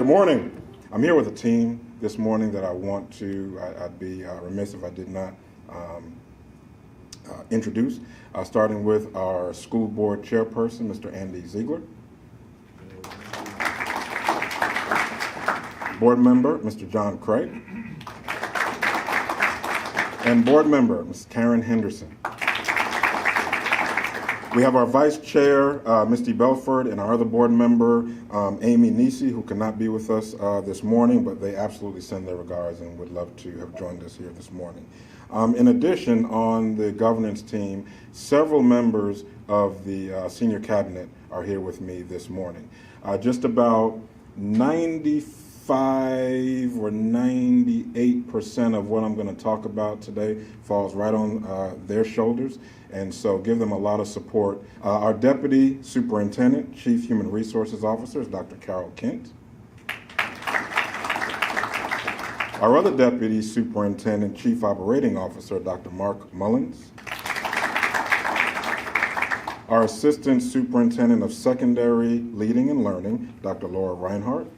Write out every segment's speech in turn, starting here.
morning. I'm here with a team this morning that I'd be remiss if I did not introduce, starting with our school board chairperson, Mr. Andy Ziegler. Board member, Mr. John Craig. And board member, Ms. Karen Henderson. We have our vice chair, Misty Belford, and our other board member, Amy Nisi, who cannot be with us this morning, but they absolutely send their regards and would love to have joined us here this morning. In addition, on the governance team, several members of the senior cabinet are here with me this morning. Just about 95 or 98% of what I'm going to talk about today falls right on their shoulders, and so give them a lot of support. Our Deputy Superintendent, Chief Human Resources Officer is Dr. Carol Kent. Our other Deputy Superintendent, Chief Operating Officer, Dr. Mark Mullins. Our Assistant Superintendent of Secondary Leading and Learning, Dr. Laura Reinhardt.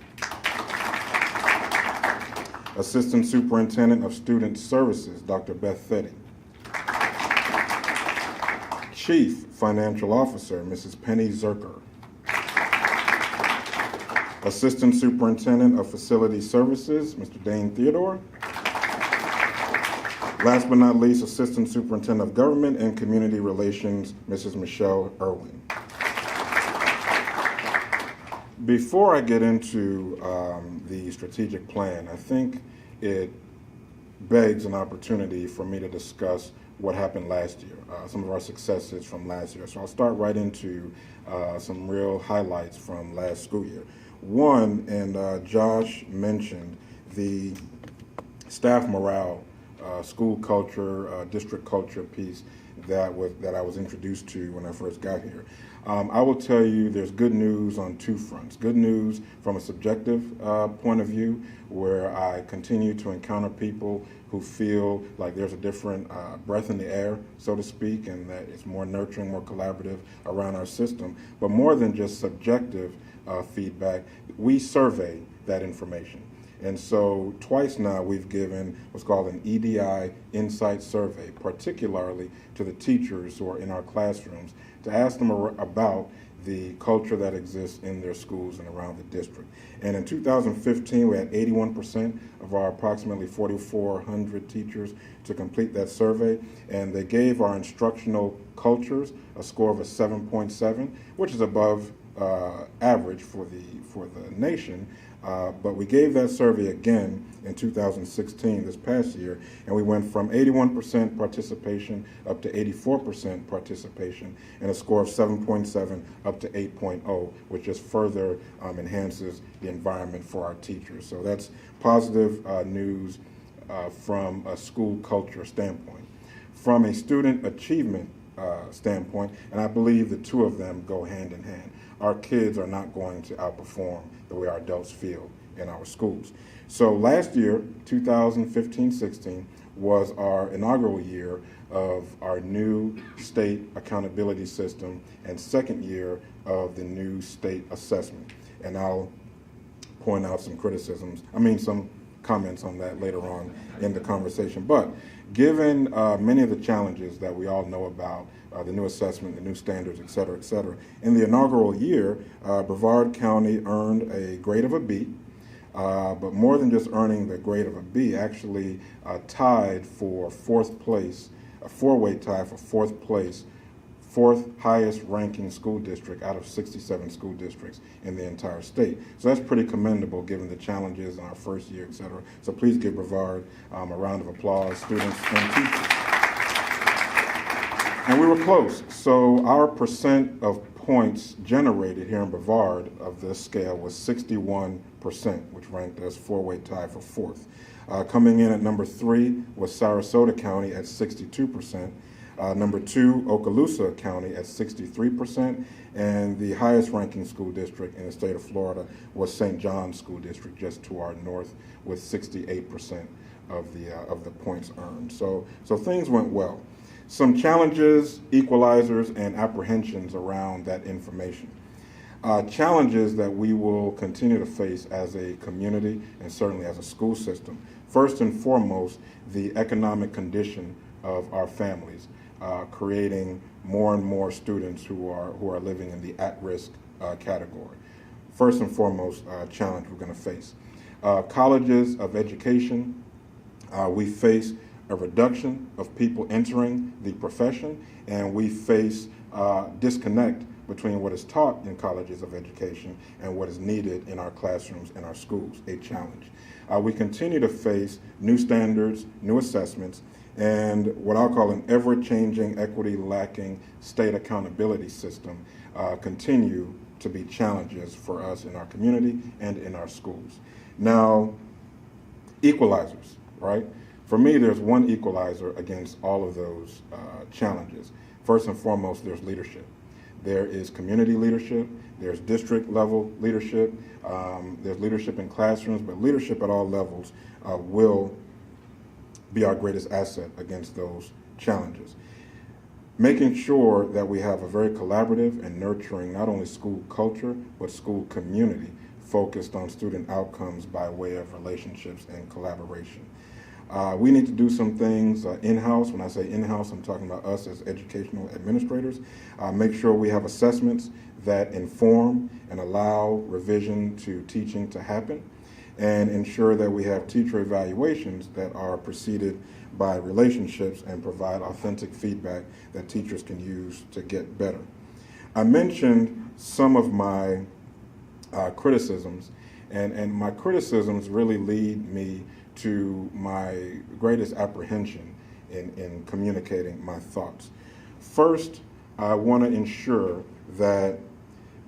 Assistant Superintendent of Student Services, Dr. Beth Fetty. Chief Financial Officer, Mrs. Penny Zerker. Assistant Superintendent of Facility Services, Mr. Dane Theodore. Last but not least, Assistant Superintendent of Government and Community Relations, Mrs. Michelle Irwin. Before I get into the strategic plan, I think it begs an opportunity for me to discuss what happened last year, some of our successes from last year. So I'll start right into some real highlights from last school year. One, and Josh mentioned the staff morale, school culture, district culture piece that I was introduced to when I first got here. I will tell you there's good news on two fronts. Good news from a subjective point of view, where I continue to encounter people who feel like there's a different breath in the air, so to speak, and that it's more nurturing, more collaborative around our system. But more than just subjective feedback, we survey that information. And so twice now we've given what's called an EDI Insight Survey, particularly to the teachers who are in our classrooms, to ask them about the culture that exists in their schools and around the district. And in 2015, we had 81% of our approximately 4,400 teachers to complete that survey, and they gave our instructional cultures a score of a 7.7, which is above average for the nation. But we gave that survey again in 2016, this past year, and we went from 81% participation up to 84% participation, and a score of 7.7 up to 8.0, which just further enhances the environment for our teachers. So that's positive news from a school culture standpoint. From a student achievement standpoint, and I believe the two of them go hand in hand. Our kids are not going to outperform the way our adults feel in our schools. So last year, 2015-16, was our inaugural year of our new state accountability system and second year of the new state assessment. And I'll point out some some comments on that later on in the conversation. But given many of the challenges that we all know about, the new assessment, the new standards, et cetera, in the inaugural year, Brevard County earned a grade of a B, but more than just earning the grade of a B, actually tied for fourth place, a four-way tie for fourth place, fourth highest ranking school district out of 67 school districts in the entire state. So that's pretty commendable given the challenges in our first year, et cetera. So please give Brevard a round of applause, students and teachers. And we were close. So our percent of points generated here in Brevard of this scale was 61%, which ranked us four-way tie for fourth. Coming in at number 3 was Sarasota County at 62%. Number 2, Okaloosa County at 63%, and the highest ranking school district in the state of Florida was St. John's School District, just to our north, with 68% of the points earned. So things went well. Some challenges, equalizers, and apprehensions around that information. Challenges that we will continue to face as a community and certainly as a school system. First and foremost, the economic condition of our families, creating more and more students who are living in the at-risk category. First and foremost challenge we're going to face. Colleges of education, we face a reduction of people entering the profession, and we face disconnect between what is taught in colleges of education and what is needed in our classrooms and our schools, a challenge. We continue to face new standards, new assessments, and what I'll call an ever-changing, equity-lacking state accountability system continue to be challenges for us in our community and in our schools. Now, equalizers, right? For me, there's one equalizer against all of those challenges. First and foremost, there's leadership. There is community leadership, there's district level leadership, there's leadership in classrooms, but leadership at all levels will be our greatest asset against those challenges. Making sure that we have a very collaborative and nurturing not only school culture, but school community focused on student outcomes by way of relationships and collaboration. We need to do some things in-house. When I say in-house, I'm talking about us as educational administrators. Make sure we have assessments that inform and allow revision to teaching to happen, and ensure that we have teacher evaluations that are preceded by relationships and provide authentic feedback that teachers can use to get better. I mentioned some of my criticisms, and my criticisms really lead me to my greatest apprehension in communicating my thoughts. First, I want to ensure that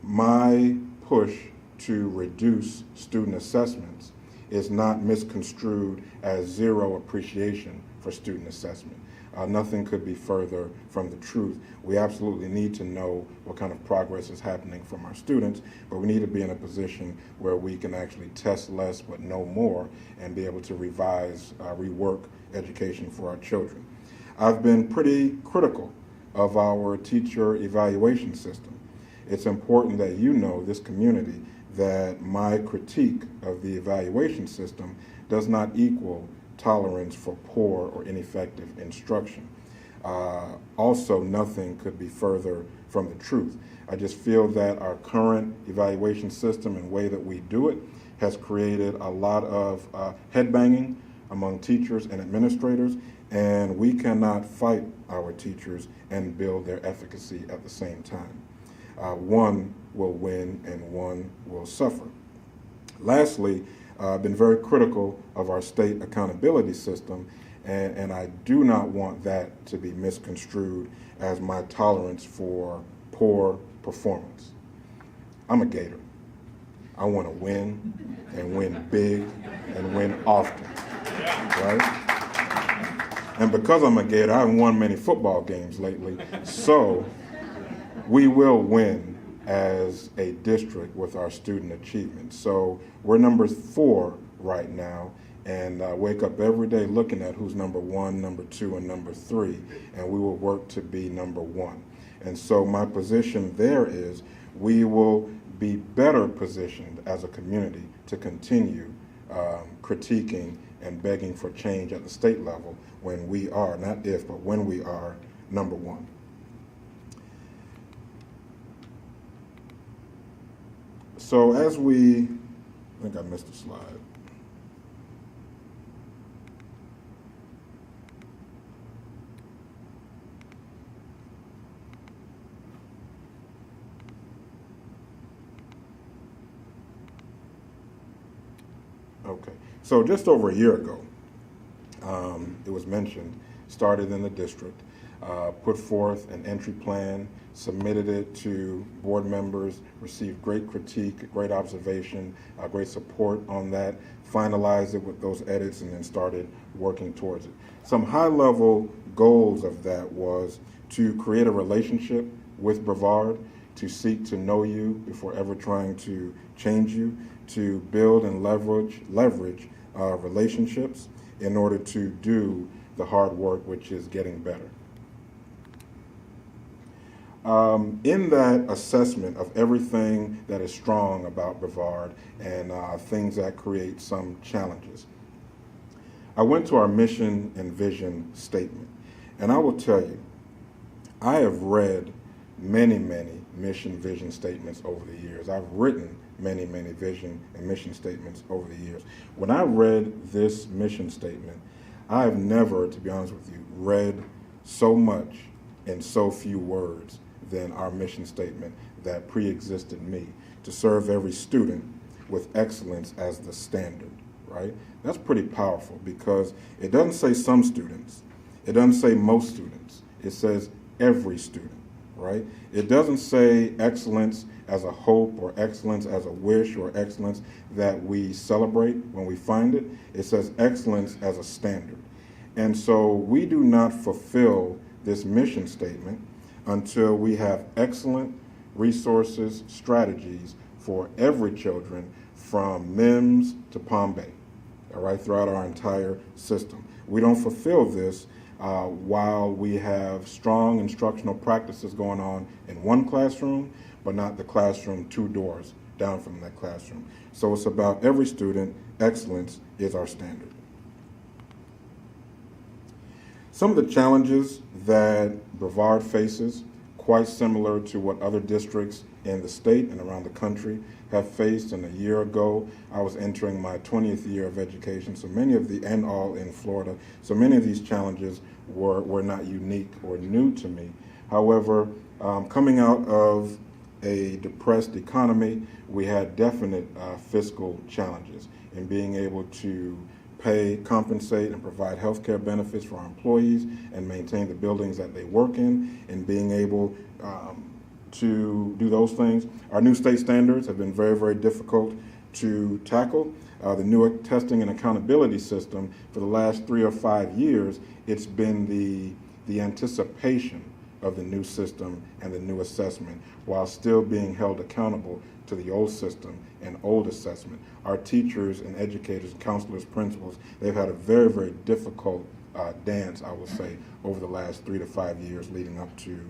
my push to reduce student assessments is not misconstrued as zero appreciation for student assessment. Nothing could be further from the truth. We absolutely need to know what kind of progress is happening from our students, but we need to be in a position where we can actually test less but know more and be able to revise, rework education for our children. I've been pretty critical of our teacher evaluation system. It's important that you know, this community, that my critique of the evaluation system does not equal tolerance for poor or ineffective instruction. Also, nothing could be further from the truth. I just feel that our current evaluation system and way that we do it has created a lot of headbanging among teachers and administrators, and we cannot fight our teachers and build their efficacy at the same time. One will win and one will suffer. Lastly, I've been very critical of our state accountability system, and I do not want that to be misconstrued as my tolerance for poor performance. I'm a Gator. I want to win and win big and win often, right? And because I'm a Gator, I haven't won many football games lately, so we will win as a district with our student achievement. So we're number 4 right now, and wake up every day looking at who's number 1, number 2, and number 3, and we will work to be number 1. And so my position there is we will be better positioned as a community to continue critiquing and begging for change at the state level when we are, not if, but when we are number 1. So as I think I missed a slide. Okay, so just over a year ago, it was mentioned, started in the district, put forth an entry plan, submitted it to board members, received great critique, great observation, great support on that, finalized it with those edits, and then started working towards it. Some high-level goals of that was to create a relationship with Brevard, to seek to know you before ever trying to change you, to build and leverage relationships in order to do the hard work, which is getting better. In that assessment of everything that is strong about Brevard and things that create some challenges, I went to our mission and vision statement. And I will tell you, I have read many, many mission vision statements over the years. I've written many, many vision and mission statements over the years. When I read this mission statement, I have never, to be honest with you, read so much in so few words than our mission statement that pre-existed me: to serve every student with excellence as the standard, right? That's pretty powerful because it doesn't say some students, it doesn't say most students, it says every student, right? It doesn't say excellence as a hope or excellence as a wish or excellence that we celebrate when we find it. It says excellence as a standard. And so we do not fulfill this mission statement until we have excellent resources, strategies for every children from MIMS to Palm Bay, all right, throughout our entire system. We don't fulfill this while we have strong instructional practices going on in one classroom, but not the classroom 2 doors down from that classroom. So it's about every student. Excellence is our standard. Some of the challenges that Brevard faces, quite similar to what other districts in the state and around the country have faced. And a year ago, I was entering my 20th year of education, and all in Florida. So many of these challenges were not unique or new to me. However, coming out of a depressed economy, we had definite fiscal challenges in being able to pay, compensate, and provide health care benefits for our employees and maintain the buildings that they work in, and being able to do those things. Our new state standards have been very, very difficult to tackle. The new testing and accountability system, for the last 3 or 5 years, it's been the anticipation of the new system and the new assessment, while still being held accountable to the old system and old assessment. Our teachers and educators, counselors, principals, they've had a very, very difficult dance, I will say, over the last 3 to 5 years leading up to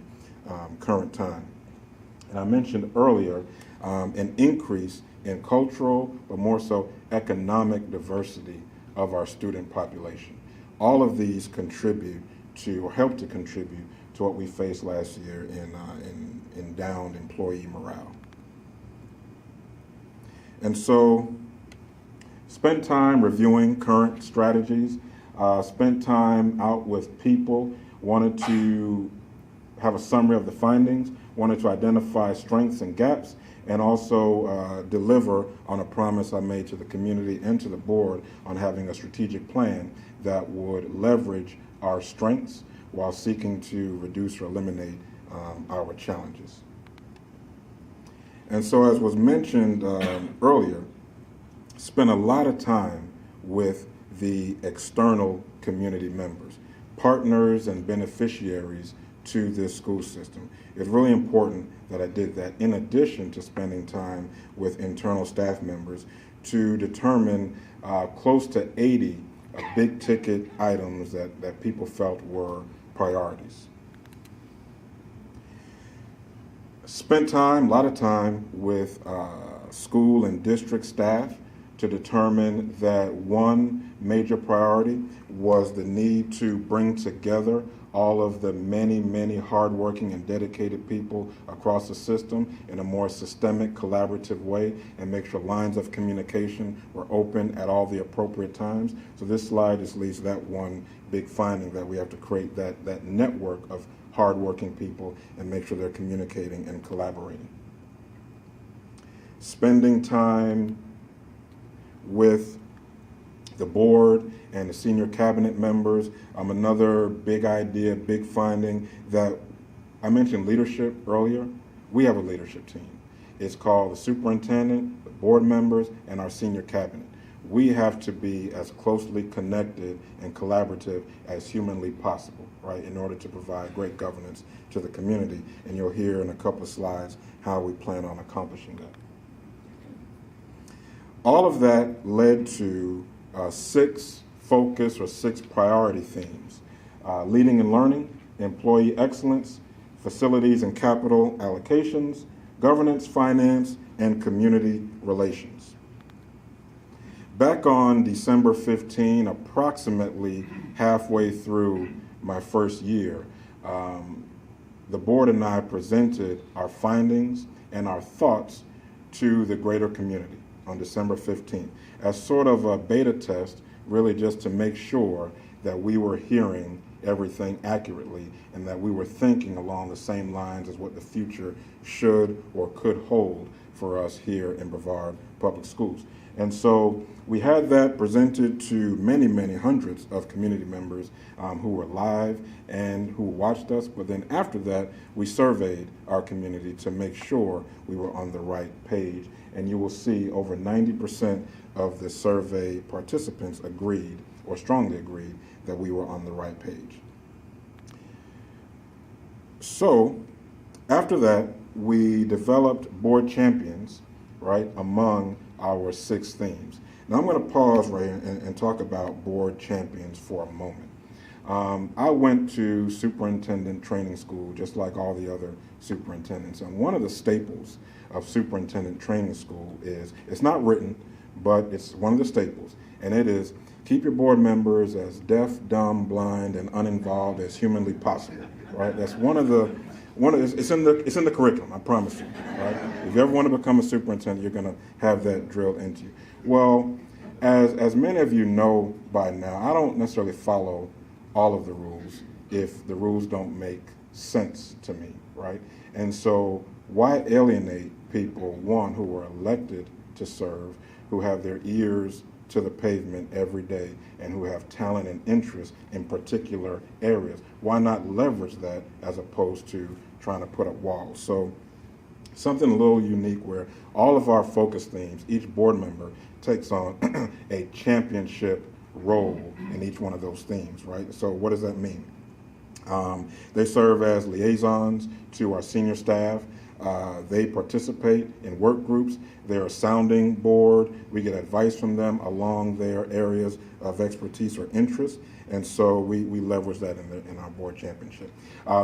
current time. And I mentioned earlier an increase in cultural, but more so economic diversity of our student population. All of these contribute to, or help to contribute to what we faced last year in downed employee morale. And so, spent time reviewing current strategies, spent time out with people, wanted to have a summary of the findings, wanted to identify strengths and gaps, and also deliver on a promise I made to the community and to the board on having a strategic plan that would leverage our strengths while seeking to reduce or eliminate our challenges. And so, as was mentioned earlier, spent a lot of time with the external community members, partners and beneficiaries to this school system. It's really important that I did that, in addition to spending time with internal staff members to determine close to 80 big ticket items that people felt were priorities. Spent time, a lot of time with school and district staff to determine that one major priority was the need to bring together all of the many, many hardworking and dedicated people across the system in a more systemic, collaborative way, and make sure lines of communication were open at all the appropriate times. So this slide just leaves that one big finding, that we have to create that network of hardworking people and make sure they're communicating and collaborating. Spending time with the board and the senior cabinet members. Another big idea, big finding, that I mentioned leadership earlier. We have a leadership team. It's called the superintendent, the board members, and our senior cabinet. We have to be as closely connected and collaborative as humanly possible, right, in order to provide great governance to the community. And you'll hear in a couple of slides how we plan on accomplishing that. All of that led to 6 focus or 6 priority themes: leading and learning, employee excellence, facilities and capital allocations, governance, finance, and community relations. Back on December 15, approximately halfway through my first year, the board and I presented our findings and our thoughts to the greater community on December 15th as sort of a beta test, really just to make sure that we were hearing everything accurately and that we were thinking along the same lines as what the future should or could hold for us here in Brevard Public Schools. And so we had that presented to many, many hundreds of community members who were live and who watched us. But then after that, we surveyed our community to make sure we were on the right page. And you will see over 90% of the survey participants agreed or strongly agreed that we were on the right page. So after that, we developed board champions, right, among our 6 themes. Now I'm going to pause right here and talk about board champions for a moment. I went to superintendent training school just like all the other superintendents, and one of the staples of superintendent training school is, it's not written, but it's one of the staples, and it is keep your board members as deaf, dumb, blind, and uninvolved as humanly possible, right? That's it's in the curriculum, I promise you, right? If you ever want to become a superintendent, you're going to have that drilled into you. Well, as many of you know by now, I don't necessarily follow all of the rules if the rules don't make sense to me, right? And so why alienate people, one, who are elected to serve, who have their ears to the pavement every day, and who have talent and interest in particular areas? Why not leverage that as opposed to trying to put up walls? So something a little unique where all of our focus themes, each board member takes on a championship role in each one of those themes, right? So what does that mean? They serve as liaisons to our senior staff. They participate in work groups. They're a sounding board. We get advice from them along their areas of expertise or interest, and so we leverage that in our board championship.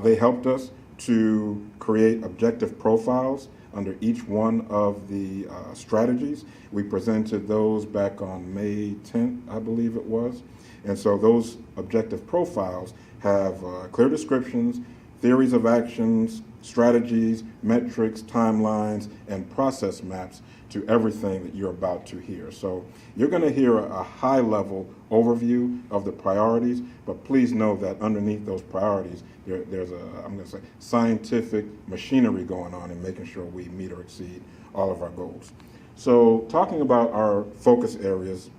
They helped us to create objective profiles under each one of the strategies. We presented those back on May 10th, I believe it was, and so those objective profiles have clear descriptions, theories of actions, strategies, metrics, timelines, and process maps to everything that you're about to hear. So you're going to hear a high-level overview of the priorities, but please know that underneath those priorities, there's I'm going to say, scientific machinery going on in making sure we meet or exceed all of our goals. So talking about our focus areas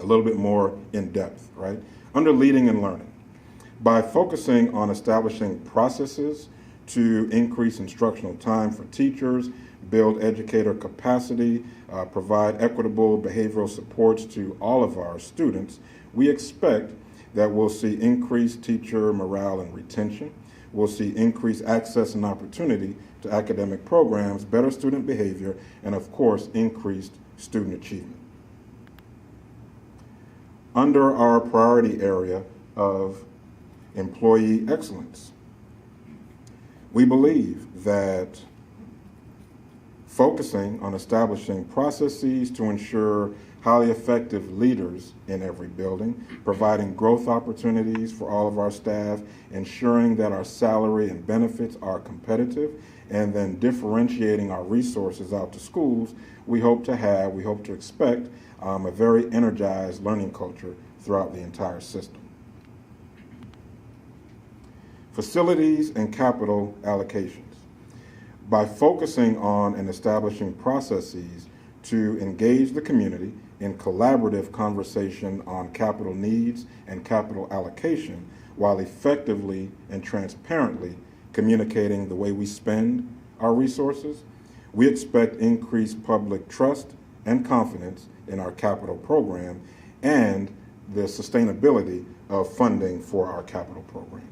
a little bit more in depth, right? Under leading and learning, by focusing on establishing processes to increase instructional time for teachers, build educator capacity, provide equitable behavioral supports to all of our students, we expect that we'll see increased teacher morale and retention. We'll see increased access and opportunity to academic programs, better student behavior, and of course, increased student achievement. Under our priority area of employee excellence, we believe that focusing on establishing processes to ensure highly effective leaders in every building, providing growth opportunities for all of our staff, ensuring that our salary and benefits are competitive, and then differentiating our resources out to schools, we hope to expect a very energized learning culture throughout the entire system. Facilities and capital allocations. By focusing on and establishing processes to engage the community in collaborative conversation on capital needs and capital allocation, while effectively and transparently communicating the way we spend our resources, we expect increased public trust and confidence in our capital program and the sustainability of funding for our capital program.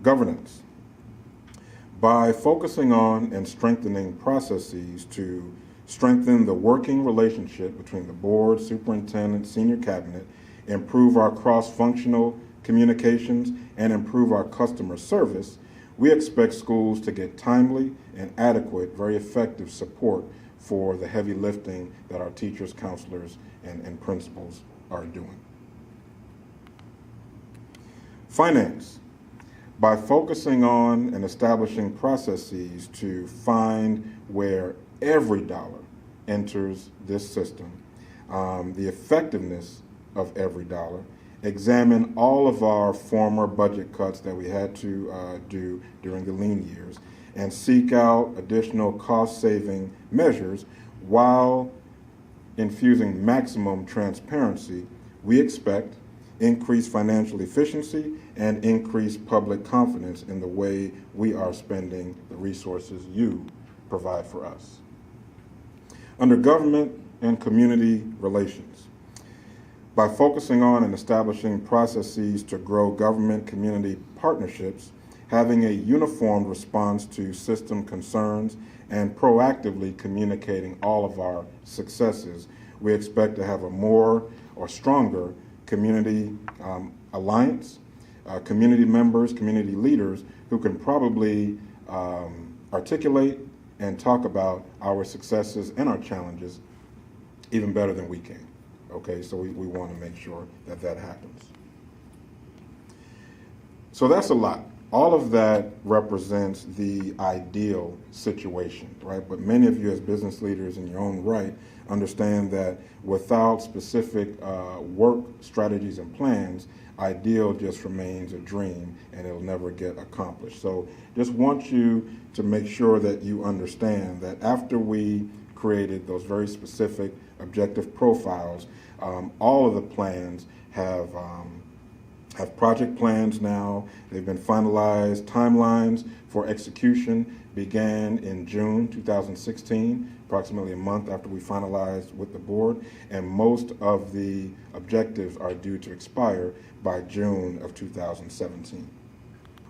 Governance. By focusing on and strengthening processes to strengthen the working relationship between the board, superintendent, senior cabinet, improve our cross-functional communications, and improve our customer service, we expect schools to get timely and adequate, very effective support for the heavy lifting that our teachers, counselors, and principals are doing. Finance. By focusing on and establishing processes to find where every dollar enters this system, the effectiveness of every dollar, examine all of our former budget cuts that we had to do during the lean years, and seek out additional cost-saving measures while infusing maximum transparency, we expect increased financial efficiency and increased public confidence in the way we are spending the resources you provide for us. Under government and community relations, by focusing on and establishing processes to grow government-community partnerships, having a uniformed response to system concerns, and proactively communicating all of our successes, we expect to have a more or stronger community alliance, community members, community leaders who can probably articulate and talk about our successes and our challenges even better than we can. Okay, so we want to make sure that that happens. So that's a lot. All of that represents the ideal situation, right? But many of you as business leaders in your own right understand that without specific work strategies and plans, ideal just remains a dream and it'll never get accomplished. So just want you to make sure that you understand that after we created those very specific objective profiles, all of the plans have project plans now. They've been finalized. Timelines for execution began in June 2016, approximately a month after we finalized with the board, and most of the objectives are due to expire by June of 2017.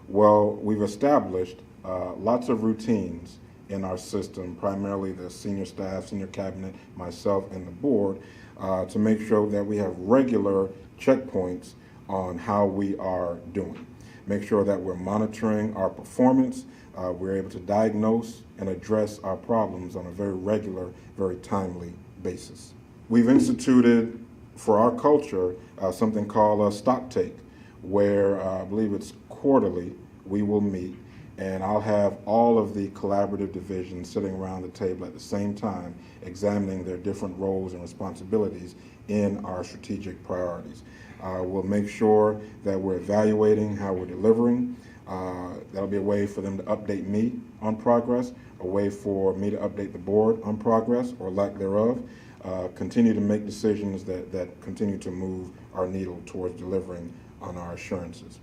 Well, we've established lots of routines in our system, primarily the senior staff, senior cabinet, myself, and the board, to make sure that we have regular checkpoints on how we are doing. Make sure that we're monitoring our performance, we're able to diagnose and address our problems on a very regular, very timely basis. We've instituted for our culture something called a stock take, where I believe it's quarterly, we will meet, and I'll have all of the collaborative divisions sitting around the table at the same time, examining their different roles and responsibilities in our strategic priorities. We'll make sure that we're evaluating how we're delivering. That'll be a way for them to update me on progress, a way for me to update the board on progress or lack thereof. Continue to make decisions that continue to move our needle towards delivering on our assurances.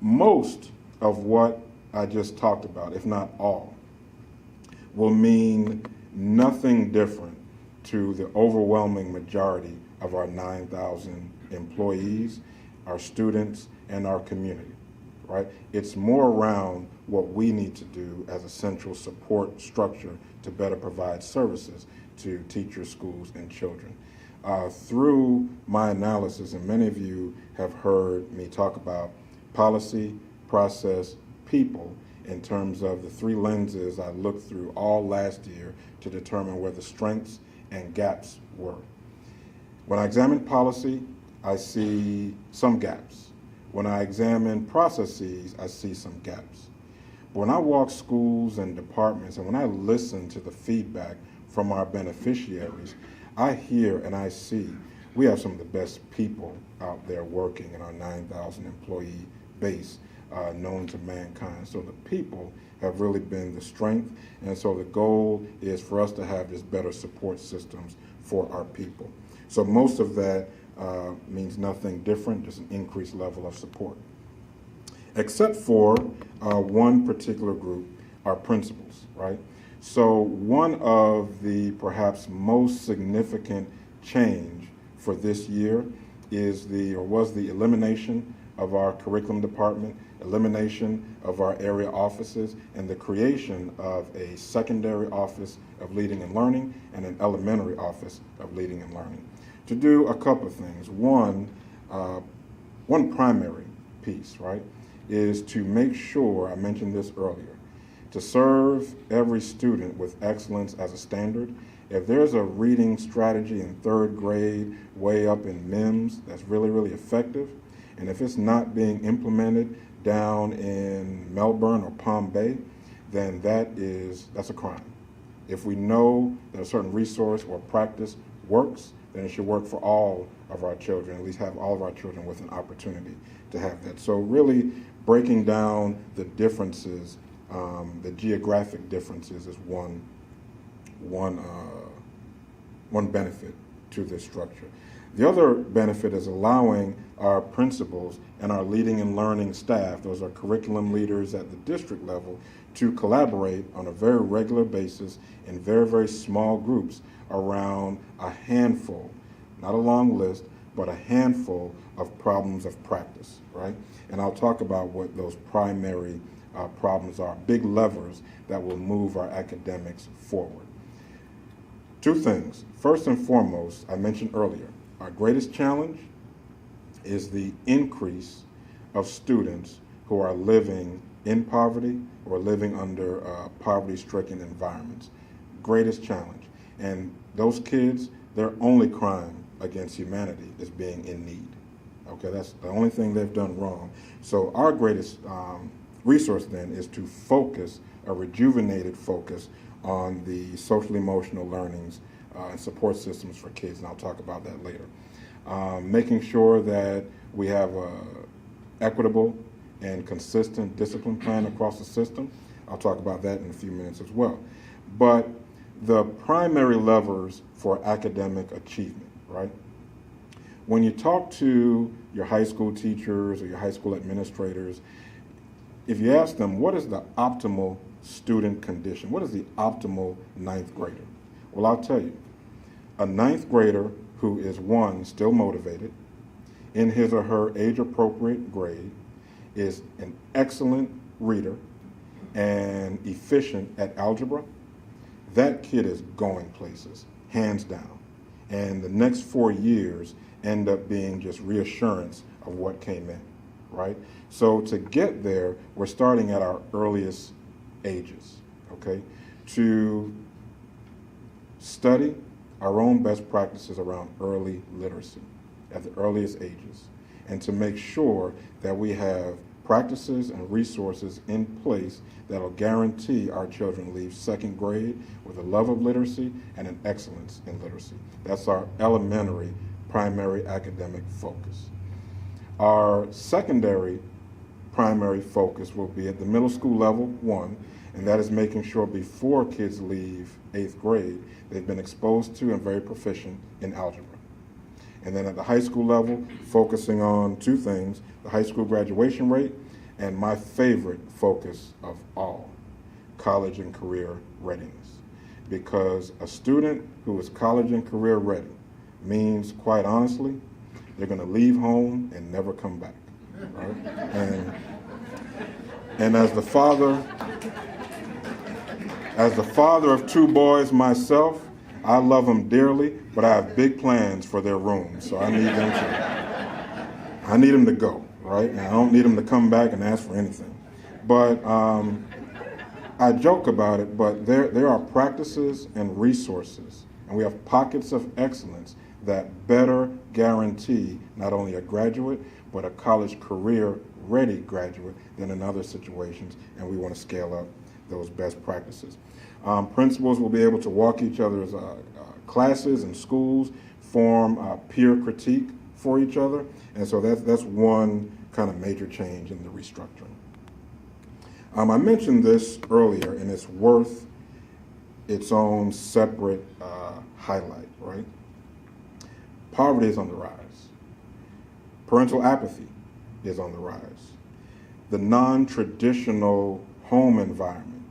Most of what I just talked about, if not all, will mean nothing different to the overwhelming majority of our 9,000 employees, our students, and our community, right? It's more around what we need to do as a central support structure to better provide services to teachers, schools, and children. Through my analysis, and many of you have heard me talk about policy, process, people, in terms of the three lenses I looked through all last year to determine where the strengths and gaps were. When I examine policy, I see some gaps. When I examine processes, I see some gaps. But when I walk schools and departments, and when I listen to the feedback from our beneficiaries, I hear and I see we have some of the best people out there working in our 9,000 employee base, known to mankind. So the people have really been the strength, and so the goal is for us to have just better support systems for our people. So most of that means nothing different, just an increased level of support. Except for one particular group, our principals, right? So one of the perhaps most significant change for this year is was the elimination of our curriculum department, elimination of our area offices, and the creation of a secondary office of leading and learning and an elementary office of leading and learning. To do a couple of things. One primary piece, right, is to make sure, I mentioned this earlier, to serve every student with excellence as a standard. If there's a reading strategy in third grade way up in MIMS that's really, really effective, and if it's not being implemented down in Melbourne or Palm Bay, then that's a crime. If we know that a certain resource or practice works, then it should work for all of our children, at least have all of our children with an opportunity to have that. So really breaking down the differences, the geographic differences is one benefit to this structure. The other benefit is allowing our principals and our leading and learning staff, those are curriculum leaders at the district level, to collaborate on a very regular basis in very, very small groups around a handful, not a long list, but a handful of problems of practice, right? And I'll talk about what those primary problems are, big levers that will move our academics forward. Two things. First and foremost, I mentioned earlier, our greatest challenge is the increase of students who are living in poverty or living under poverty-stricken environments. Greatest challenge. And those kids, their only crime against humanity is being in need. Okay, that's the only thing they've done wrong. So our greatest resource then is to focus, a rejuvenated focus, on the social emotional learnings and support systems for kids, and I'll talk about that later. Making sure that we have an equitable and consistent discipline plan across the system. I'll talk about that in a few minutes as well. But the primary levers for academic achievement, right? When you talk to your high school teachers or your high school administrators, if you ask them, what is the optimal student condition? What is the optimal ninth grader? Well, I'll tell you, a ninth grader who is, one, still motivated, in his or her age-appropriate grade, is an excellent reader and efficient at algebra, that kid is going places, hands down. And the next 4 years end up being just reassurance of what came in, right? So to get there, we're starting at our earliest ages, okay? To study our own best practices around early literacy at the earliest ages, and to make sure that we have practices and resources in place that will guarantee our children leave second grade with a love of literacy and an excellence in literacy. That's our elementary primary academic focus. Our secondary primary focus will be at the middle school level, one, and that is making sure before kids leave 8th grade, they've been exposed to and very proficient in algebra. And then at the high school level, focusing on two things, the high school graduation rate, and my favorite focus of all, college and career readiness. Because a student who is college and career ready means, quite honestly, they're going to leave home and never come back, right? And as the father of two boys myself, I love them dearly, but I have big plans for their rooms, so I need them to go, right? And I don't need them to come back and ask for anything. But I joke about it, but there are practices and resources, and we have pockets of excellence that better guarantee not only a graduate, but a college career ready graduate than in other situations, and we want to scale up those best practices. Principals will be able to walk each other's classes and schools, form peer critique for each other, and so that's one kind of major change in the restructuring. I mentioned this earlier, and it's worth its own separate highlight, right? Poverty is on the rise. Parental apathy is on the rise. The non-traditional home environment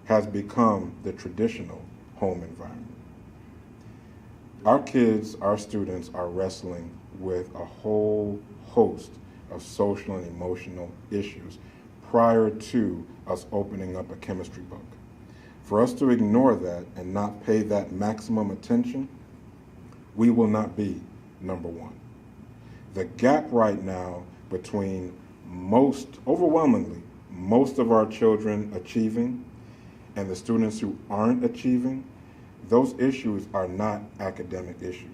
has become the traditional home environment. Our kids, our students, are wrestling with a whole host of social and emotional issues prior to us opening up a chemistry book. For us to ignore that and not pay that maximum attention, we will not be number one. The gap right now between overwhelmingly, most of our children achieving and the students who aren't achieving, those issues are not academic issues.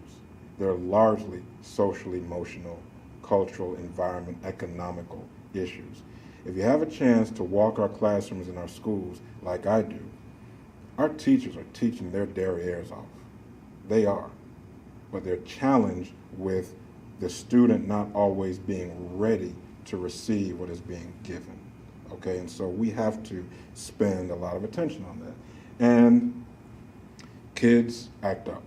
They're largely social, emotional, cultural, environment, economical issues. If you have a chance to walk our classrooms in our schools like I do, our teachers are teaching their derrieres off. They are. But they're challenged with the student not always being ready to receive what is being given. Okay, and so we have to spend a lot of attention on that. And kids act up.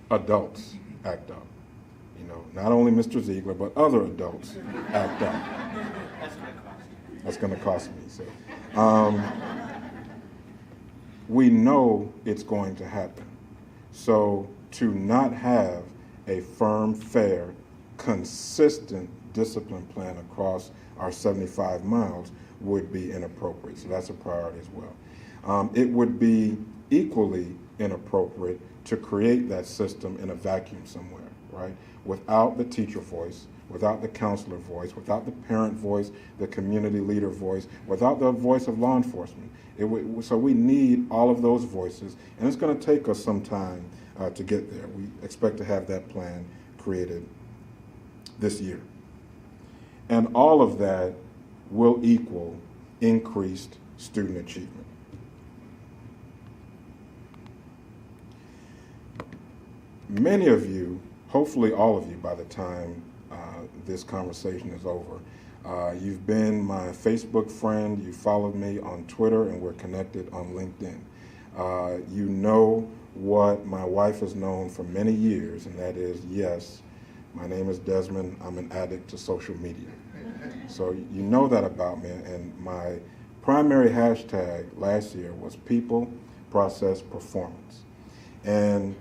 Adults act up. You know, not only Mr. Ziegler, but other adults act up. That's going to cost me. So, we know it's going to happen. So to not have a firm, fair, consistent discipline plan across our 75 miles would be inappropriate. So that's a priority as well. It would be equally inappropriate to create that system in a vacuum somewhere, right? Without the teacher voice, without the counselor voice, without the parent voice, the community leader voice, without the voice of law enforcement. So we need all of those voices, and it's going to take us some time to get there. We expect to have that plan created this year. And all of that will equal increased student achievement. Many of you, hopefully all of you by the time this conversation is over, you've been my Facebook friend, you followed me on Twitter, and we're connected on LinkedIn. You know what my wife has known for many years, and that is, yes, my name is Desmond, I'm an addict to social media. So you know that about me, and my primary hashtag last year was people, process, performance. And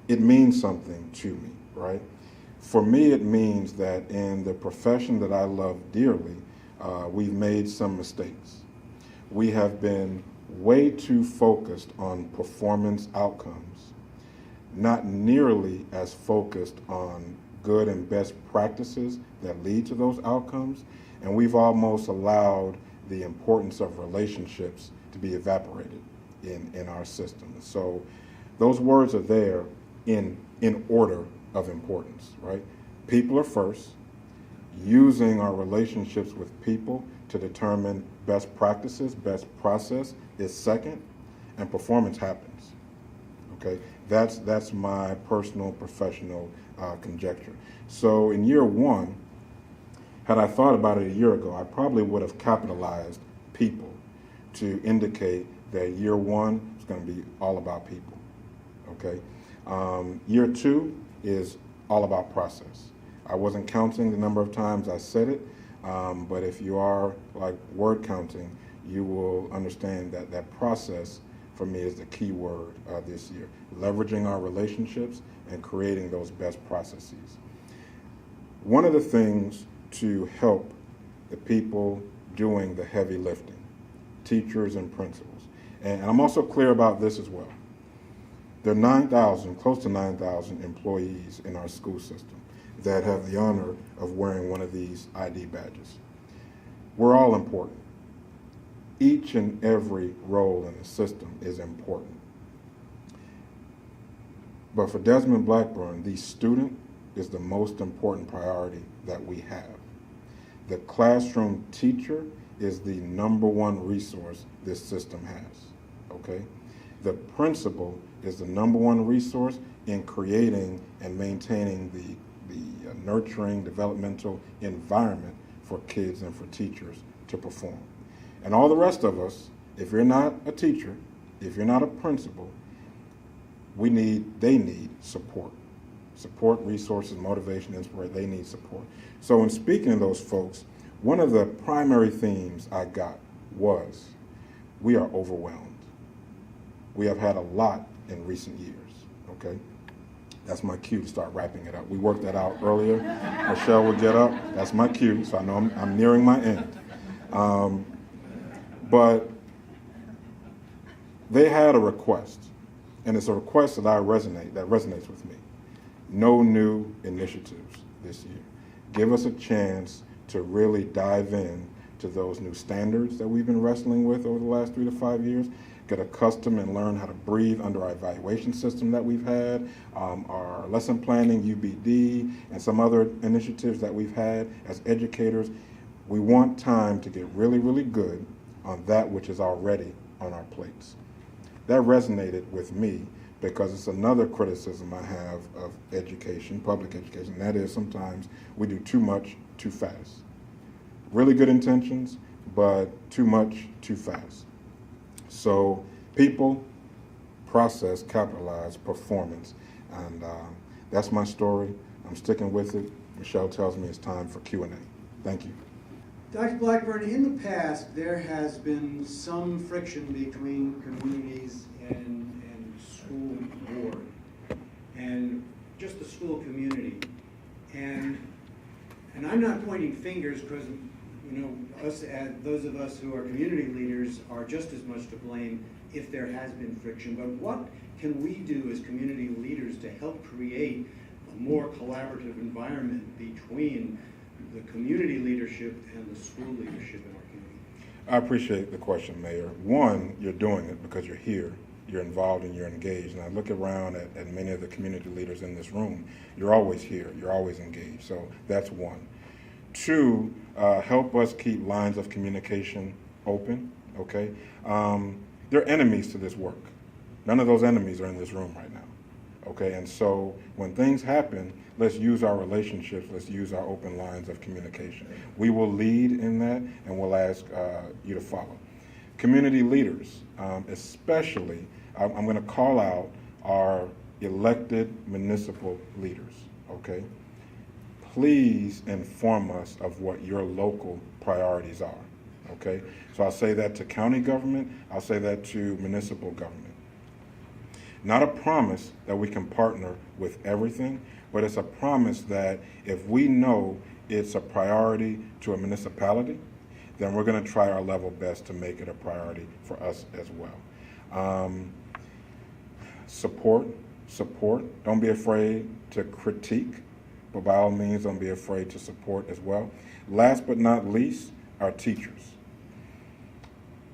it means something to me, right? For me, it means that in the profession that I love dearly, we've made some mistakes. We have been way too focused on performance outcomes, not nearly as focused on good and best practices that lead to those outcomes, and we've almost allowed the importance of relationships to be evaporated in our system. So those words are there in order of importance, right? People are first, using our relationships with people to determine best practices, best process is second, and performance happens, okay? That's my personal, professional conjecture. So in year one, had I thought about it a year ago, I probably would have capitalized people to indicate that year one is going to be all about people, okay? Year two is all about process. I wasn't counting the number of times I said it, but if you are like word counting, you will understand that that process for me is the key word this year. Leveraging our relationships and creating those best processes. One of the things to help the people doing the heavy lifting, teachers and principals, and I'm also clear about this as well. There are 9,000, close to 9,000 employees in our school system that have the honor of wearing one of these ID badges. We're all important. Each and every role in the system is important. But for Desmond Blackburn, the student is the most important priority that we have. The classroom teacher is the number one resource this system has, okay? The principal is the number one resource in creating and maintaining the nurturing, developmental environment for kids and for teachers to perform. And all the rest of us, if you're not a teacher, if you're not a principal, they need support. Support, resources, motivation, inspiration, they need support. So in speaking to those folks, one of the primary themes I got was, we are overwhelmed. We have had a lot in recent years, okay? That's my cue to start wrapping it up. We worked that out earlier. Michelle would get up. That's my cue, so I know I'm nearing my end. But they had a request, and it's a request that resonates with me. No new initiatives this year. Give us a chance to really dive in to those new standards that we've been wrestling with over the last 3 to 5 years, get accustomed and learn how to breathe under our evaluation system that we've had, our lesson planning, UBD, and some other initiatives that we've had as educators. We want time to get really, really good on that which is already on our plates. That resonated with me because it's another criticism I have of education, public education. That is, sometimes we do too much too fast. Really good intentions, but too much too fast. So people, process, capitalize, performance. And that's my story. I'm sticking with it. Michelle tells me it's time for Q&A. Thank you. Dr. Blackburn, in the past, there has been some friction between communities and school board, and just the school community. And I'm not pointing fingers because, us, as those of us who are community leaders, are just as much to blame if there has been friction. But what can we do as community leaders to help create a more collaborative environment between the community leadership and the school leadership in our community? I appreciate the question, Mayor. One, you're doing it because you're here, you're involved, and you're engaged. And I look around at many of the community leaders in this room. You're always here, you're always engaged. So that's one. Two, help us keep lines of communication open, okay? There are enemies to this work. None of those enemies are in this room right now, okay? And so when things happen, let's use our relationships, let's use our open lines of communication. We will lead in that, and we'll ask you to follow. Community leaders, especially, I'm going to call out our elected municipal leaders, okay? Please inform us of what your local priorities are, okay? So I'll say that to county government, I'll say that to municipal government. Not a promise that we can partner with everything, but it's a promise that if we know it's a priority to a municipality, then we're going to try our level best to make it a priority for us as well. Support. Don't be afraid to critique, but by all means, don't be afraid to support as well. Last but not least, our teachers.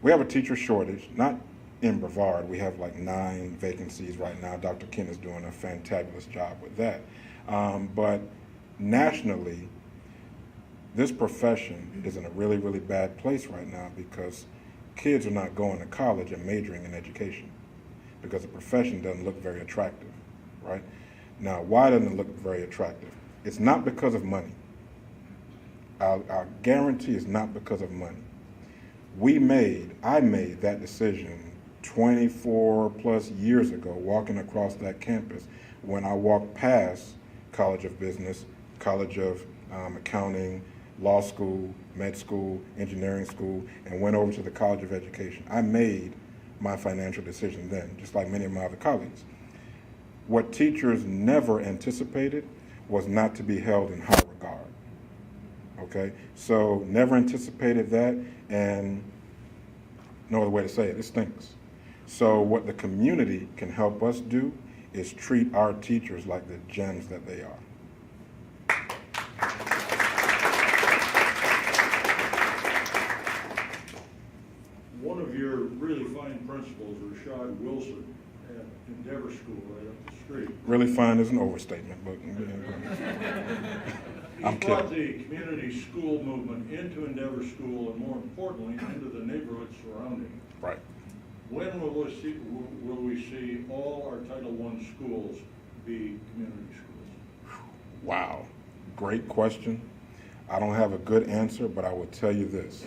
We have a teacher shortage, not in Brevard. We have like 9 vacancies right now. Dr. Ken is doing a fantabulous job with that. But nationally, this profession is in a really, really bad place right now because kids are not going to college and majoring in education because the profession doesn't look very attractive, right? Now, why doesn't it look very attractive? It's not because of money. I'll guarantee it's not because of money. I made that decision 24 plus years ago, walking across that campus when I walked past College of Business, College of Accounting, law school, med school, engineering school, and went over to the College of Education. I made my financial decision then, just like many of my other colleagues. What teachers never anticipated was not to be held in high regard, okay? So never anticipated that, and no other way to say it, it stinks. So what the community can help us do is treat our teachers like the gems that they are. One of your really fine principals, Rashad Wilson, at Endeavor School right up the street. Really fine is an overstatement, but I'm He brought kidding. the community school movement into Endeavor School and, more importantly, into the neighborhood surrounding it. Right. When will we see all our Title I schools be community schools? Wow, great question. I don't have a good answer, but I will tell you this.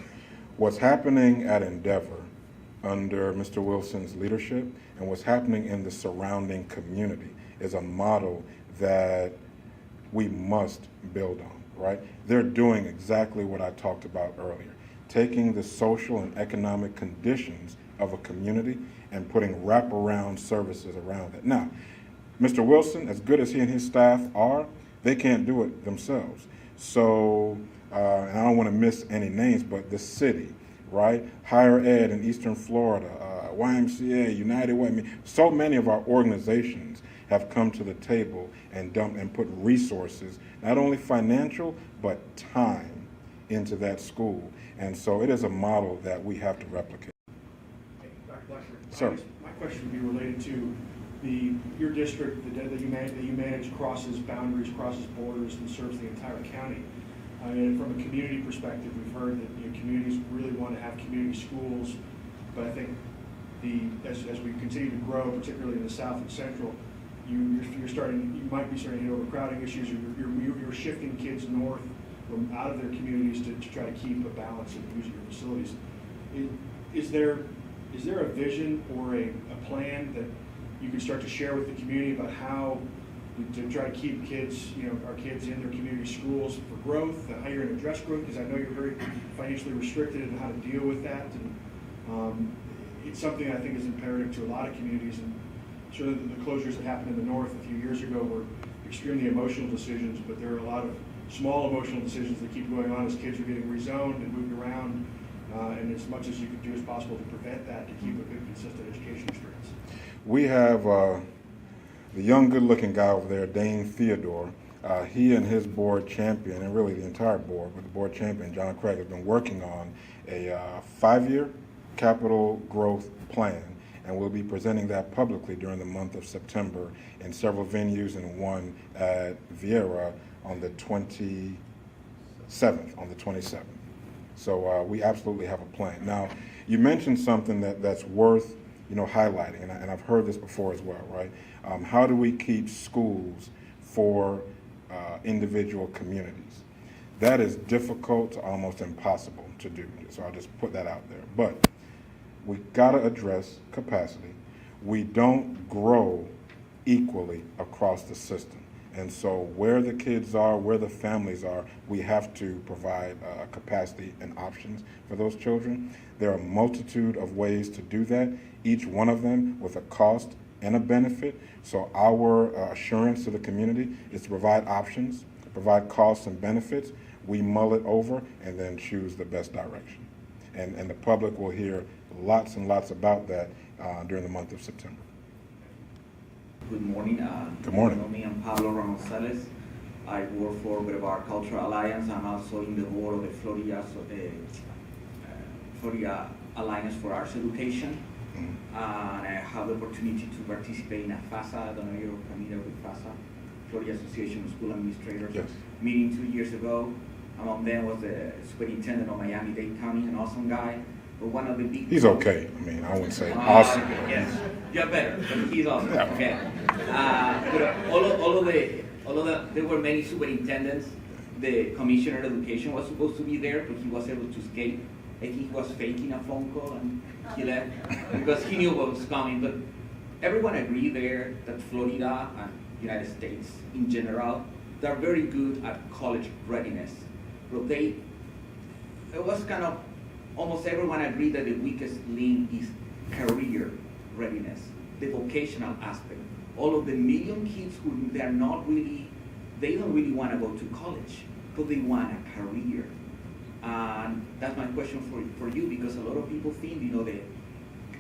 What's happening at Endeavor under Mr. Wilson's leadership and what's happening in the surrounding community is a model that we must build on, right? They're doing exactly what I talked about earlier, taking the social and economic conditions of a community and putting wraparound services around it. Now, Mr. Wilson, as good as he and his staff are, they can't do it themselves. So, and I don't want to miss any names, but the city, right? Higher Ed in Eastern Florida, YMCA, United Way. I mean, so many of our organizations have come to the table and dumped and put resources, not only financial, but time into that school. And so it is a model that we have to replicate. Hey, Dr. Blackford, Sir. My question would be related to your district that you manage crosses boundaries, crosses borders, and serves the entire county. And from a community perspective, we've heard that communities really want to have community schools, but I think as we continue to grow, particularly in the South and Central, you might be starting to hit overcrowding issues. You're shifting kids north from out of their communities to try to keep a balance in using your facilities. Is there a vision or a plan that you can start to share with the community about how to try to keep kids, our kids in their community schools for growth, how you're going to address growth? Because I know you're very financially restricted in how to deal with that, and it's something I think is imperative to a lot of communities. And sure, the closures that happened in the north a few years ago were extremely emotional decisions, but there are a lot of small emotional decisions that keep going on as kids are getting rezoned and moved around, and as much as you can do as possible to prevent that, to keep a good, consistent education experience. We have the young, good-looking guy over there, Dane Theodore. He and his board champion, and really the entire board, but the board champion, John Craig, have been working on a 5-year capital growth plan, and we'll be presenting that publicly during the month of September in several venues, and one at Vieira on the 27th. So we absolutely have a plan. Now, you mentioned something that's worth highlighting, and I've heard this before as well, right? How do we keep schools for individual communities? That is difficult to almost impossible to do. So I'll just put that out there. But we got to address capacity. We don't grow equally across the system. And so where the kids are, where the families are, we have to provide capacity and options for those children. There are a multitude of ways to do that, each one of them with a cost and a benefit. So our assurance to the community is to provide options, provide costs and benefits. We mull it over and then choose the best direction. And the public will hear lots and lots about that during the month of September. Good morning. Good morning. You know me, I'm Pablo Gonzalez. I work for Brevard Cultural Alliance. I'm also in the board of the Florida Alliance for Arts Education. Mm-hmm. And I have the opportunity to participate in a FASA. I don't know if you're familiar with FASA, Florida Association of School Administrators. Yes. Meeting 2 years ago. Among them was the superintendent of Miami-Dade County, an awesome guy. But one of the big He's okay. I mean, I wouldn't say awesome. Yes, you're better, but he's awesome. Yeah. Okay. But all of the, there were many superintendents. The commissioner of education was supposed to be there, but he was able to escape. I think he was faking a phone call and he left because he knew what was coming. But everyone agreed there that Florida and United States in general, they're very good at college readiness. But it was kind of, almost everyone agreed that the weakest link is career readiness, the vocational aspect. All of the million kids who they don't really want to go to college, but they want a career. And that's my question for you, because a lot of people think,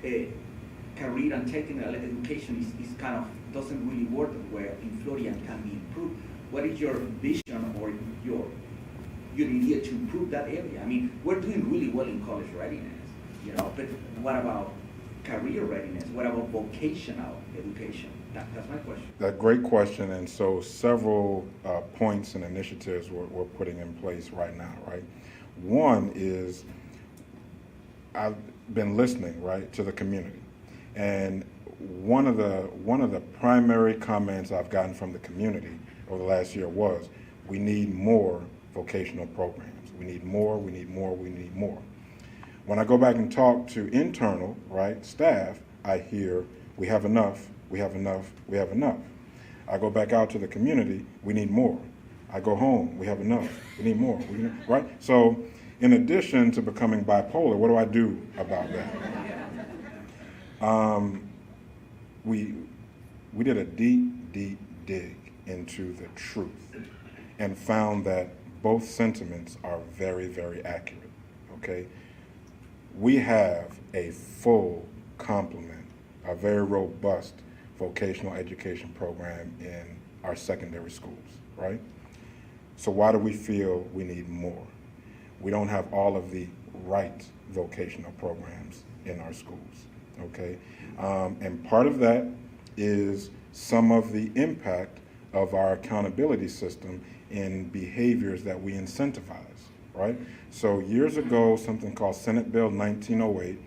the career and technical education is kind of, doesn't really work well in Florida and can be improved. What is your vision or your idea to improve that area? I mean, we're doing really well in college readiness, but what about career readiness? What about vocational education? That's my question. That great question, and so several points and initiatives we're putting in place right now, right? One is I've been listening, right, to the community, and one of the primary comments I've gotten from the community over the last year was, we need more vocational programs. We need more, we need more, we need more. When I go back and talk to internal, right, staff, I hear, we have enough, we have enough, we have enough. I go back out to the community, we need more. I go home, we have enough, we need more, right? So in addition to becoming bipolar, what do I do about that? We did a deep deep dig into the truth and found that both sentiments are very, very accurate, okay? We have a full complement, a very robust vocational education program in our secondary schools, right? So why do we feel we need more? We don't have all of the right vocational programs in our schools, okay? And part of that is some of the impact of our accountability system in behaviors that we incentivize, right? So years ago, something called Senate Bill 1908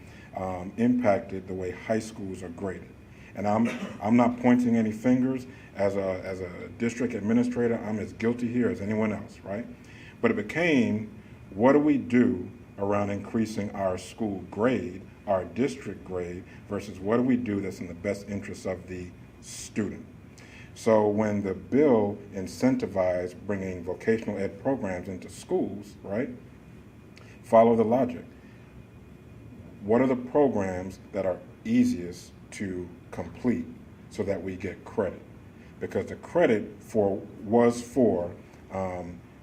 impacted the way high schools are graded. And I'm not pointing any fingers. As a district administrator, I'm as guilty here as anyone else, right? But it became, what do we do around increasing our school grade, our district grade, versus what do we do that's in the best interest of the student? So when the bill incentivized bringing vocational ed programs into schools, right, follow the logic. What are the programs that are easiest to complete so that we get credit? Because the credit was for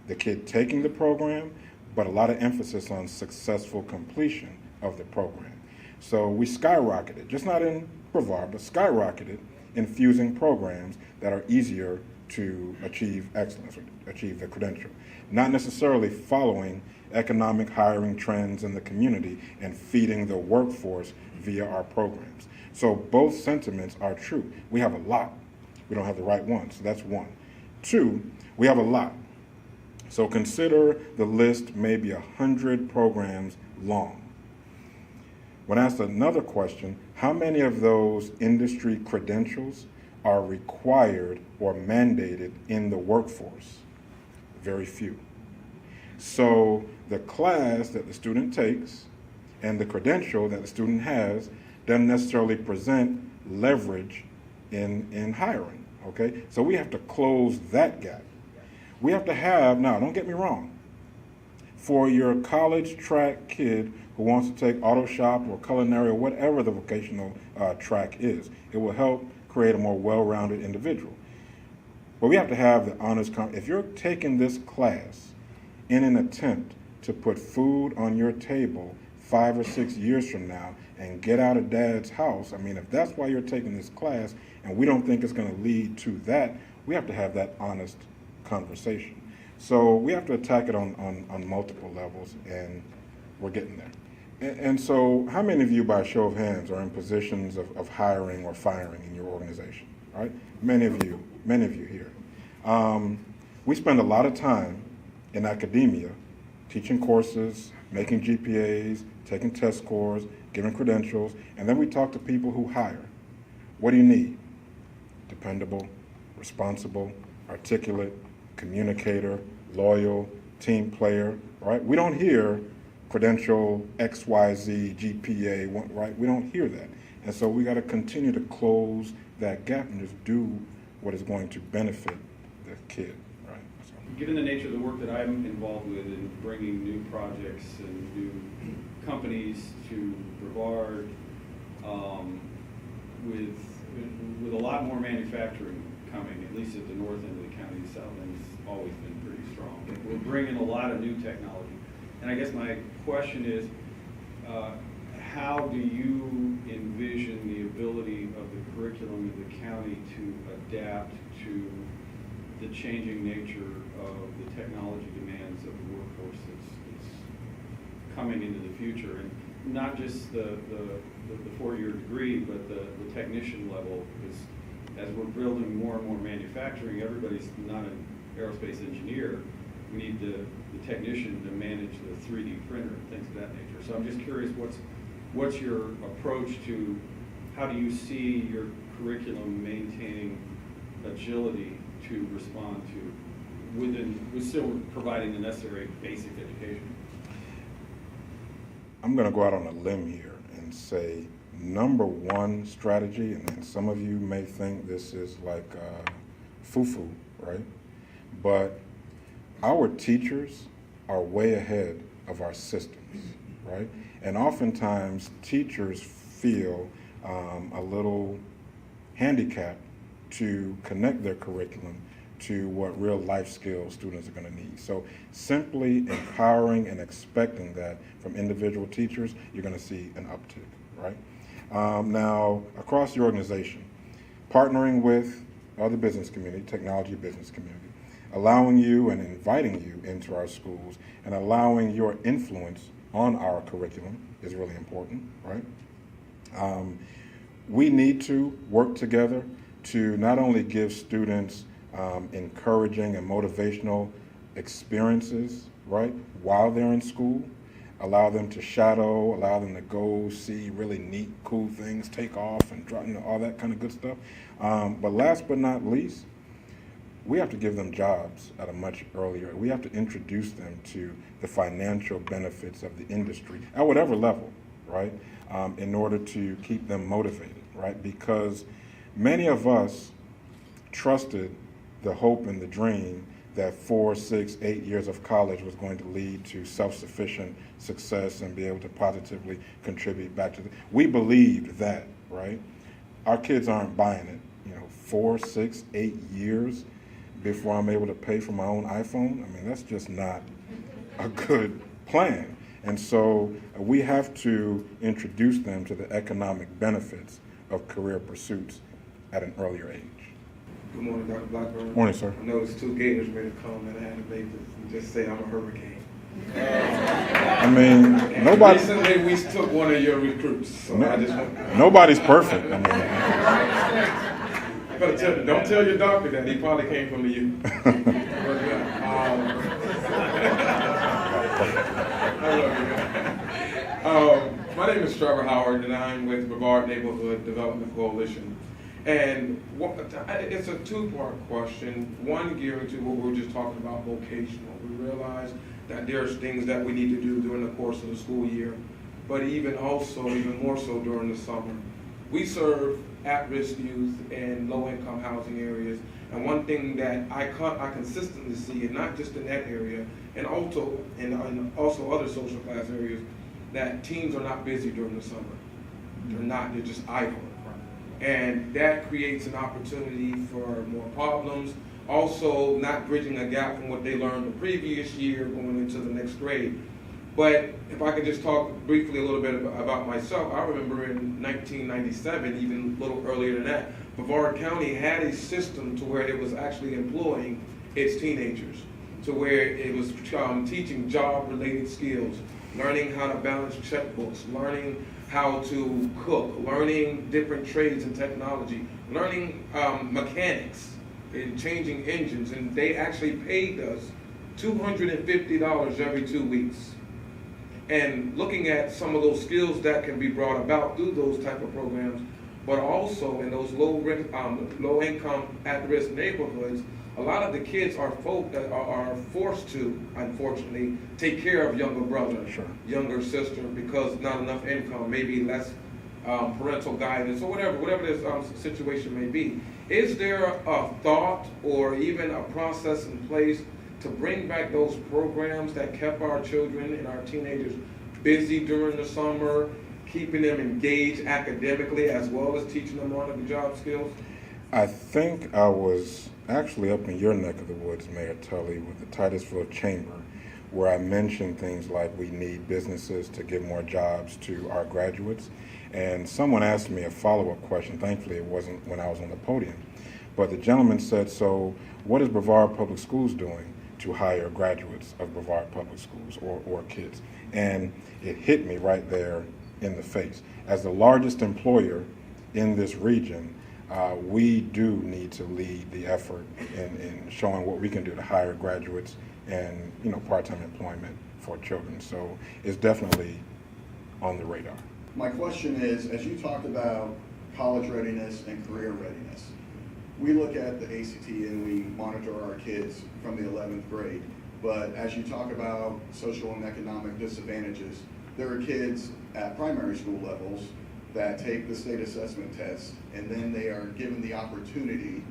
the kid taking the program, but a lot of emphasis on successful completion of the program. So we skyrocketed, just not in Brevard, but skyrocketed infusing programs that are easier to achieve excellence or achieve the credential. Not necessarily following economic hiring trends in the community and feeding the workforce via our programs. So both sentiments are true. We have a lot. We don't have the right one, so that's one. Two, we have a lot. So consider the list maybe 100 programs long. When asked another question, how many of those industry credentials are required or mandated in the workforce? Very few. So the class that the student takes and the credential that the student has doesn't necessarily present leverage in hiring, okay? So we have to close that gap. We have to have, now don't get me wrong, for your college track kid who wants to take auto shop or culinary or whatever the vocational track is, it will help create a more well-rounded individual. But we have to have the honest, if you're taking this class in an attempt to put food on your table 5 or 6 years from now and get out of dad's house, I mean, if that's why you're taking this class and we don't think it's going to lead to that, we have to have that honest conversation. So we have to attack it on multiple levels, and we're getting there. And so how many of you, by a show of hands, are in positions of hiring or firing in your organization, right? Many of you here. We spend a lot of time in academia teaching courses, making GPAs, taking test scores, giving credentials, and then we talk to people who hire. What do you need? Dependable, responsible, articulate, communicator, loyal, team player, right? We don't hear credential XYZ, GPA, right? We don't hear that. And so we got to continue to close that gap and just do what is going to benefit the kid, right? So. Given the nature of the work that I'm involved with in bringing new projects and new companies to Brevard, with a lot more manufacturing coming, at least at the north end of the county, the south end has always been pretty strong. We're bringing a lot of new technology. And I guess my question is, how do you envision the ability of the curriculum in the county to adapt to the changing nature of the technology demands of the workforce that's coming into the future? And not just the 4-year degree, but the technician level, because as we're building more and more manufacturing, everybody's not an aerospace engineer. We need the technician to manage the 3D printer and things of that nature. So I'm just curious, what's your approach to, how do you see your curriculum maintaining agility to respond to, with still providing the necessary basic education? I'm going to go out on a limb here and say number one strategy, and then some of you may think this is like foo-foo, right? But our teachers are way ahead of our systems, right? And oftentimes teachers feel a little handicapped to connect their curriculum to what real life skills students are going to need. So simply empowering and expecting that from individual teachers, you're going to see an uptick, right? Now, across the organization, partnering with other business community, technology business community, allowing you and inviting you into our schools and allowing your influence on our curriculum is really important, right? We need to work together to not only give students encouraging and motivational experiences, right, while they're in school, allow them to shadow, allow them to go see really neat, cool things, take off and drive, all that kind of good stuff. But last but not least, we have to give them jobs at a much earlier. We have to introduce them to the financial benefits of the industry at whatever level, right, in order to keep them motivated, right? Because many of us trusted the hope and the dream that 4, 6, 8 years of college was going to lead to self-sufficient success and be able to positively contribute back to we believed that, right? Our kids aren't buying it. 4, 6, 8 years before I'm able to pay for my own iPhone. I mean, that's just not a good plan. And so we have to introduce them to the economic benefits of career pursuits at an earlier age. Good morning, Dr. Blackburn. Morning, sir. I noticed 2 Gators made a comment. I had to make this and just say I'm a hurricane. I mean, nobody. Recently, we took one of your recruits, so I just want. Nobody's perfect. I mean, You better don't tell your doctor that. He probably came from you. My name is Trevor Howard, and I'm with Brevard Neighborhood Development Coalition. And it's a 2-part question. One geared to what we were just talking about, vocational. We realize that there's things that we need to do during the course of the school year, but even more so during the summer. We serve at-risk youth in low-income housing areas, and one thing that I consistently see, and not just in that area, and also other social class areas, that teens are not busy during the summer. They're not, they're just idle. And that creates an opportunity for more problems. Also, not bridging a gap from what they learned the previous year going into the next grade. But if I could just talk briefly a little bit about myself, I remember in 1997, even a little earlier than that, Brevard County had a system to where it was actually employing its teenagers, to where it was teaching job-related skills, learning how to balance checkbooks, learning how to cook, learning different trades and technology, learning mechanics and changing engines. And they actually paid us $250 every 2 weeks. And looking at some of those skills that can be brought about through those type of programs, but also in those low-income, at-risk neighborhoods, a lot of the kids are forced to, unfortunately, take care of younger brother, younger sister, because not enough income, maybe less parental guidance, or whatever this situation may be. Is there a thought or even a process in place to bring back those programs that kept our children and our teenagers busy during the summer, keeping them engaged academically as well as teaching them on-the-job skills? I think I was actually up in your neck of the woods, Mayor Tully, with the Titusville Chamber, where I mentioned things like we need businesses to give more jobs to our graduates. And someone asked me a follow-up question. Thankfully, it wasn't when I was on the podium. But the gentleman said, so what is Brevard Public Schools doing to hire graduates of Brevard Public Schools or kids? And it hit me right there in the face. As the largest employer in this region, we do need to lead the effort in showing what we can do to hire graduates and part-time employment for children. So it's definitely on the radar. My question is, as you talked about college readiness and career readiness, we look at the ACT and we monitor our kids from the 11th grade. But as you talk about social and economic disadvantages, there are kids at primary school levels that take the state assessment test, and then they are given the opportunity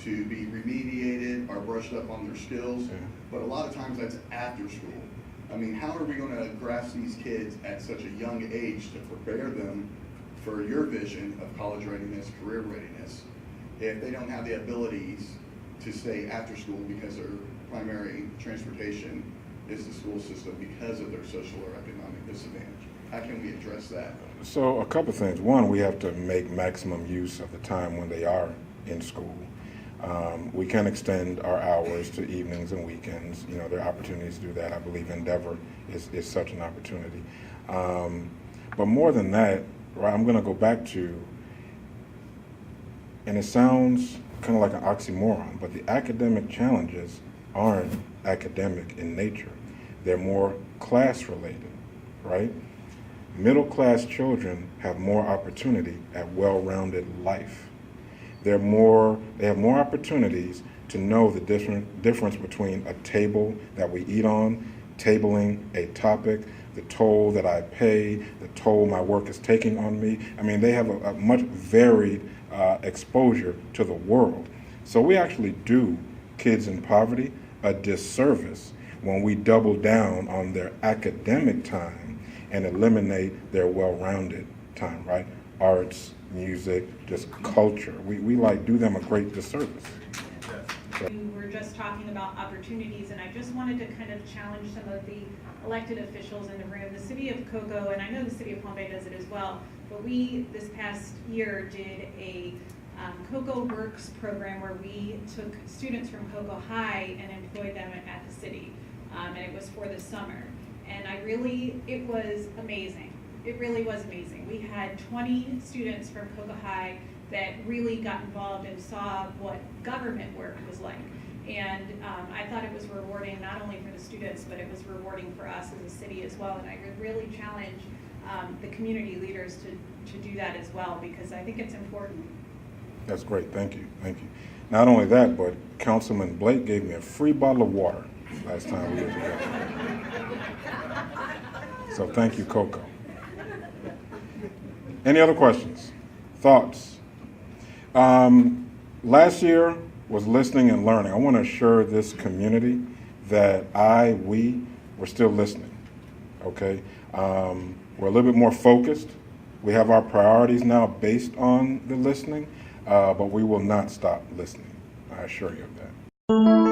to be remediated or brushed up on their skills. Yeah. But a lot of times that's after school. I mean, how are we going to grasp these kids at such a young age to prepare them for your vision of college readiness, career readiness, if they don't have the abilities to stay after school because their primary transportation is the school system because of their social or economic disadvantage? How can we address that? So a couple things. One, we have to make maximum use of the time when they are in school. We can extend our hours to evenings and weekends. You know, there are opportunities to do that. I believe Endeavor is such an opportunity. But more than that, right, I'm going to go back to, and it sounds kind of like an oxymoron, but the academic challenges aren't academic in nature. They're more class related, right? Middle class children have more opportunity at well-rounded life. They have more opportunities to know the difference between a table that we eat on, tabling a topic, the toll that I pay, the toll my work is taking on me. I mean, they have a much varied exposure to the world. So we actually do kids in poverty a disservice when we double down on their academic time and eliminate their well-rounded time, right? Arts, music, just culture. We like do them a great disservice. We were just talking about opportunities, and I just wanted to kind of challenge some of the elected officials in the room. The city of Cocoa, and I know the city of Palm Bay does it as well, but we, this past year, did a Cocoa Works program where we took students from Cocoa High and employed them at the city, and it was for the summer. And it was amazing. It really was amazing. We had 20 students from Cocoa High that really got involved and saw what government work was like. And I thought it was rewarding not only for the students, but it was rewarding for us as a city as well. And I would really challenge the community leaders to do that as well, because I think it's important. That's great. Thank you. Thank you. Not only that, but Councilman Blake gave me a free bottle of water last time we were together. So thank you, Coco. Any other questions? Thoughts? Last year was listening and learning. I want to assure this community that we were still listening, okay? We're a little bit more focused. We have our priorities now based on the listening, but we will not stop listening. I assure you of that.